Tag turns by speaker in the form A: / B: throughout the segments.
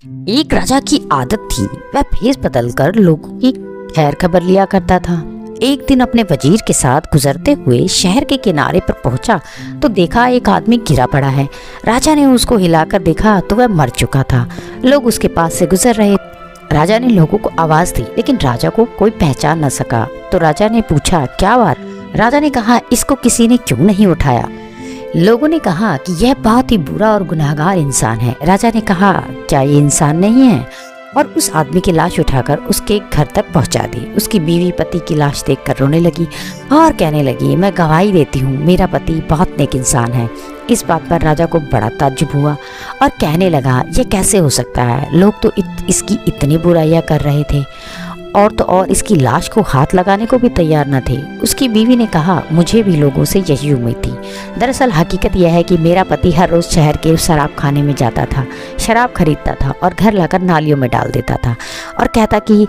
A: एक राजा की आदत थी, वह भेष बदलकर लोगों की खैर खबर लिया करता था। एक दिन अपने वजीर के साथ गुजरते हुए शहर के किनारे पर पहुंचा तो देखा एक आदमी गिरा पड़ा है। राजा ने उसको हिलाकर देखा तो वह मर चुका था। लोग उसके पास से गुजर रहे। राजा ने लोगों को आवाज दी लेकिन राजा को कोई पहचान न सका। तो राजा ने पूछा, क्या बात? राजा ने कहा, इसको किसी ने क्यों नहीं उठाया? लोगों ने कहा कि यह बहुत ही बुरा और गुनाहगार इंसान है। राजा ने कहा, क्या ये इंसान नहीं है? और उस आदमी की लाश उठाकर उसके घर तक पहुंचा दी। उसकी बीवी पति की लाश देखकर रोने लगी और कहने लगी, मैं गवाही देती हूँ, मेरा पति बहुत नेक इंसान है। इस बात पर राजा को बड़ा ताज्जुब हुआ और कहने लगा, यह कैसे हो सकता है? लोग तो इसकी इतनी बुराइयां कर रहे थे और तो और इसकी लाश को हाथ लगाने को भी तैयार न थे। उसकी बीवी ने कहा, मुझे भी लोगों से यही उम्मीद थी। दरअसल हकीकत यह है कि मेरा पति हर रोज शहर के शराब खाने में जाता था, शराब खरीदता था और घर लाकर नालियों में डाल देता था और कहता कि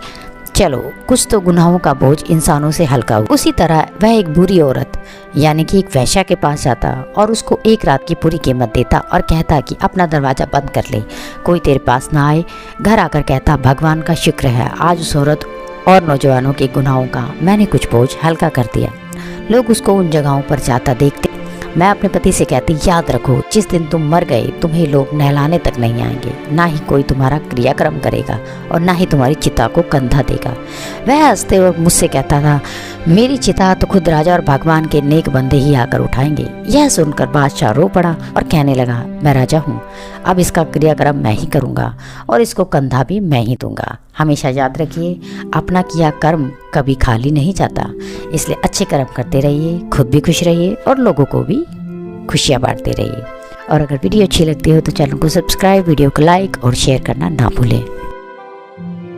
A: चलो कुछ तो गुनाहों का बोझ इंसानों से हल्का हो। उसी तरह वह एक बुरी औरत यानी कि एक वैश्या के पास जाता और उसको एक रात की पूरी कीमत देता और कहता कि अपना दरवाज़ा बंद कर ले, कोई तेरे पास ना आए। घर आकर कहता, भगवान का शुक्र है आज उस औरत और नौजवानों के गुनाहों का मैंने कुछ बोझ हल्का कर दिया। लोग उसको उन जगहों पर जाता देखते। मैं अपने पति से कहती, याद रखो जिस दिन तुम मर गए तुम्हें लोग नहलाने तक नहीं आएंगे, ना ही कोई तुम्हारा क्रियाक्रम करेगा और ना ही तुम्हारी चिता को कंधा देगा। वह हंसते और मुझसे कहता था, मेरी चिता तो खुद राजा और भगवान के नेक बंदे ही आकर उठाएंगे। यह सुनकर बादशाह रो पड़ा और कहने लगा, मैं राजा हूँ, अब इसका क्रियाक्रम मैं ही करूँगा और इसको कंधा भी मैं ही दूंगा। हमेशा याद रखिए, अपना किया कर्म कभी खाली नहीं जाता, इसलिए अच्छे कर्म करते रहिए, खुद भी खुश रहिए और लोगों को भी खुशियाँ बांटते रहिए। और अगर वीडियो अच्छी लगती हो तो चैनल को सब्सक्राइब, वीडियो को लाइक और शेयर करना ना भूलें।